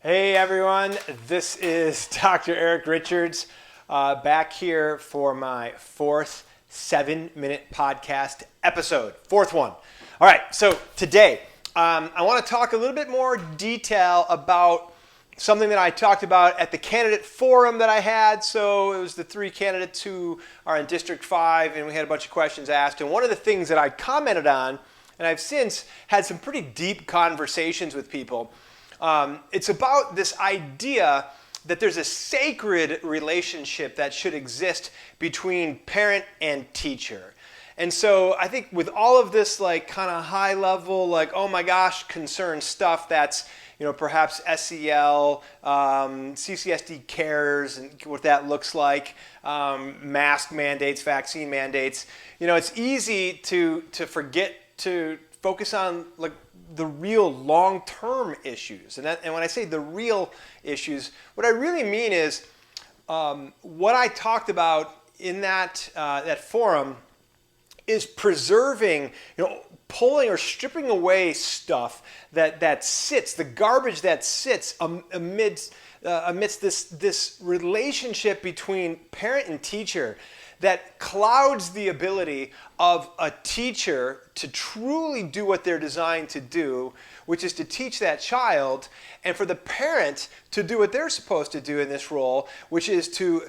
Hey everyone, this is Dr. Eric Richards back here for my fourth 7-minute podcast episode. Fourth one. All right, so today I want to talk a little bit more detail about something that I talked about at the candidate forum that I had. So it was the 3 candidates who are in District 5, and we had a bunch of questions asked. And one of the things that I commented on, and I've since had some pretty deep conversations with people, it's about this idea that there's a sacred relationship that should exist between parent and teacher. And so I think with all of this like kind of high level, like, oh my gosh, concern stuff that's, perhaps SEL, CCSD cares and what that looks like, mask mandates, vaccine mandates, it's easy to forget to focus on like the real long-term issues. And when I say the real issues, what I really mean is what I talked about in that forum is preserving, pulling or stripping away stuff that sits, the garbage that sits amidst this relationship between parent and teacher that clouds the ability of a teacher to truly do what they're designed to do, which is to teach that child, and for the parent to do what they're supposed to do in this role, which is to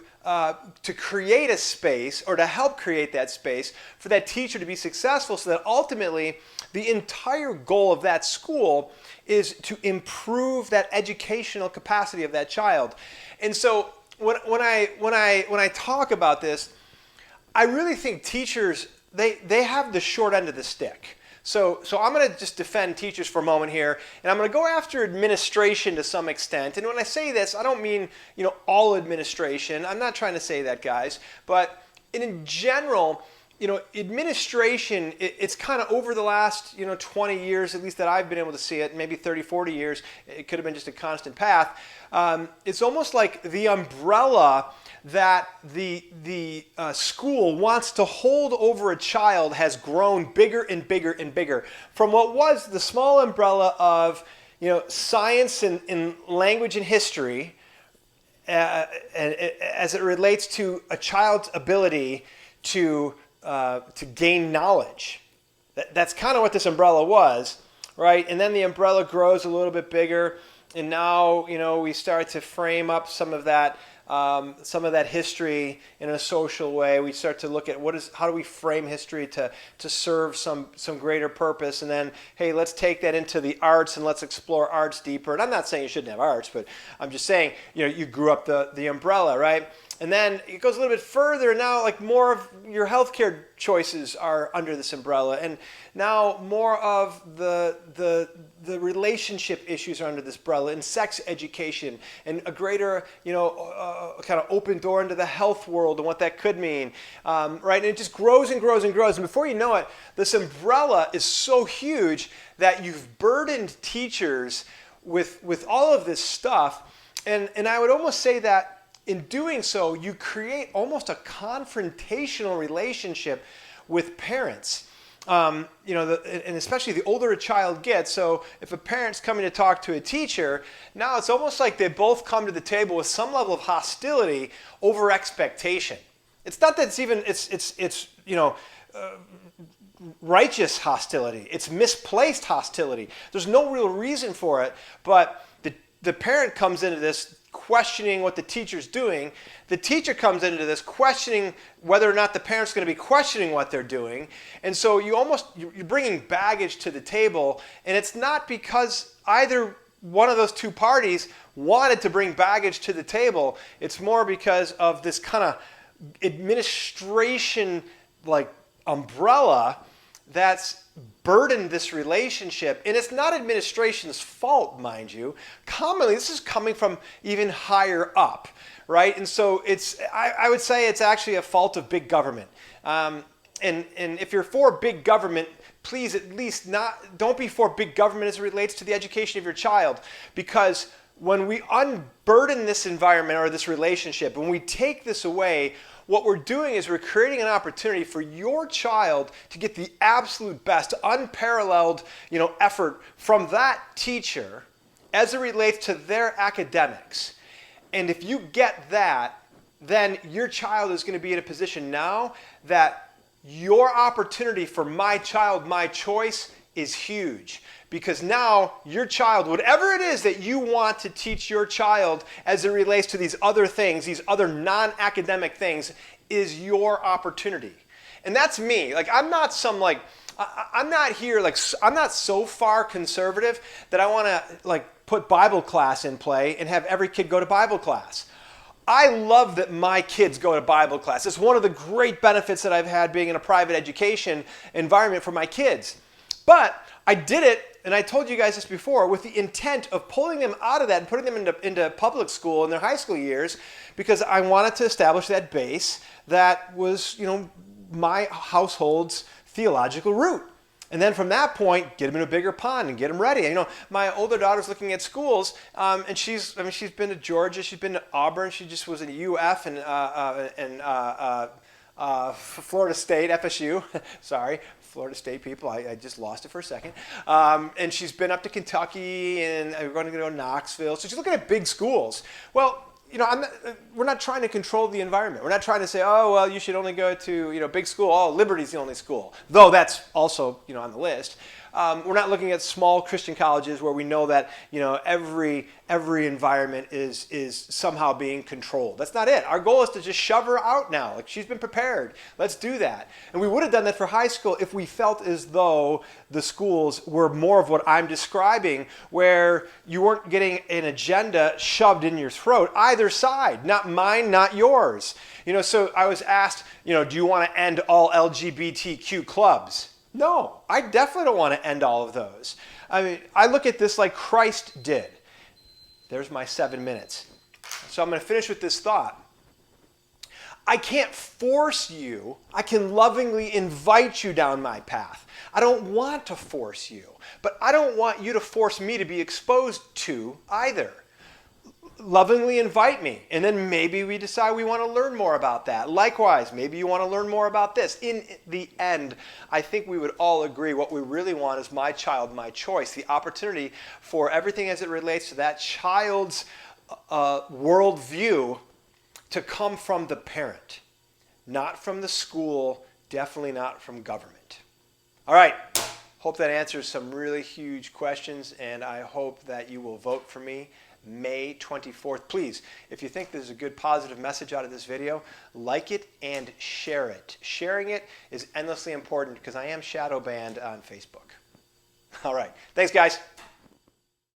create a space or to help create that space for that teacher to be successful, so that ultimately the entire goal of that school is to improve that educational capacity of that child. And so when I talk about this, I really think teachers, they have the short end of the stick. So I'm going to just defend teachers for a moment here, and I'm going to go after administration to some extent. And when I say this, I don't mean, all administration. I'm not trying to say that, guys. But in general, administration, it's kind of over the last, 20 years, at least that I've been able to see it, maybe 30, 40 years, it could have been just a constant path. It's almost like the umbrella that the school wants to hold over a child has grown bigger and bigger and bigger. From what was the small umbrella of, science and language and history, as it relates to a child's ability to gain knowledge. That's kind of what this umbrella was, right? And then the umbrella grows a little bit bigger, and now we start to frame up some of that history in a social way. We start to look at how do we frame history to serve some greater purpose, and then, hey, let's take that into the arts and let's explore arts deeper. And I'm not saying you shouldn't have arts, but I'm just saying, you grew up the umbrella, right? And then it goes a little bit further, and now like more of your healthcare choices are under this umbrella, and now more of the relationship issues are under this umbrella, and sex education, and a greater kind of open door into the health world and what that could mean, right? And it just grows and grows and grows, and before you know it, this umbrella is so huge that you've burdened teachers with all of this stuff, and I would almost say that in doing so, you create almost a confrontational relationship with parents. And especially the older a child gets. So if a parent's coming to talk to a teacher, now it's almost like they both come to the table with some level of hostility over expectation. It's not that it's righteous hostility. It's misplaced hostility. There's no real reason for it, but the parent comes into this questioning what the teacher's doing. The teacher comes into this questioning whether or not the parent's going to be questioning what they're doing. And so you're bringing baggage to the table, and it's not because either one of those two parties wanted to bring baggage to the table. It's more because of this kind of administration like umbrella that's burdened this relationship. And it's not administration's fault, mind you. Commonly, this is coming from even higher up, right? And so I would say it's actually a fault of big government. And if you're for big government, please at least don't be for big government as it relates to the education of your child. Because when we unburden this environment or this relationship, when we take this away, what we're doing is we're creating an opportunity for your child to get the absolute best, unparalleled, effort from that teacher, as it relates to their academics. And if you get that, then your child is going to be in a position now that your opportunity for my child, my choice is huge. Because now your child, whatever it is that you want to teach your child as it relates to these other things, these other non-academic things, is your opportunity. And that's me. Like, I'm not some like, I'm not here, like, I'm not so far conservative that I want to like put Bible class in play and have every kid go to Bible class. I love that my kids go to Bible class. It's one of the great benefits that I've had being in a private education environment for my kids. But I did it, and I told you guys this before, with the intent of pulling them out of that and putting them into public school in their high school years, because I wanted to establish that base that was, my household's theological root. And then from that point, get them in a bigger pond and get them ready. My older daughter's looking at schools, and she's been to Georgia, she's been to Auburn, she just was in UF and Florida State, FSU. Sorry, Florida State people, I just lost it for a second. And she's been up to Kentucky, and we're going to go to Knoxville. So she's looking at big schools. Well, we're not trying to control the environment. We're not trying to say, oh, well, you should only go to, big school. Oh, Liberty's the only school. Though that's also, on the list. We're not looking at small Christian colleges where we know that, every environment is somehow being controlled. That's not it. Our goal is to just shove her out now. Like, she's been prepared. Let's do that. And we would have done that for high school if we felt as though the schools were more of what I'm describing, where you weren't getting an agenda shoved in your throat, either side, not mine, not yours. So I was asked, do you want to end all LGBTQ clubs? No, I definitely don't want to end all of those. I mean, I look at this like Christ did. There's my 7 minutes. So I'm going to finish with this thought. I can't force you. I can lovingly invite you down my path. I don't want to force you, but I don't want you to force me to be exposed to either. Lovingly invite me, and then maybe we decide we want to learn more about that. Likewise, maybe you want to learn more about this. In the end, I think we would all agree what we really want is my child, my choice, the opportunity for everything as it relates to that child's worldview to come from the parent, not from the school, definitely not from government. All right, hope that answers some really huge questions, and I hope that you will vote for me May 24th. Please, if you think there's a good positive message out of this video, like it and share it. Sharing it is endlessly important because I am shadow banned on Facebook. All right. Thanks, guys.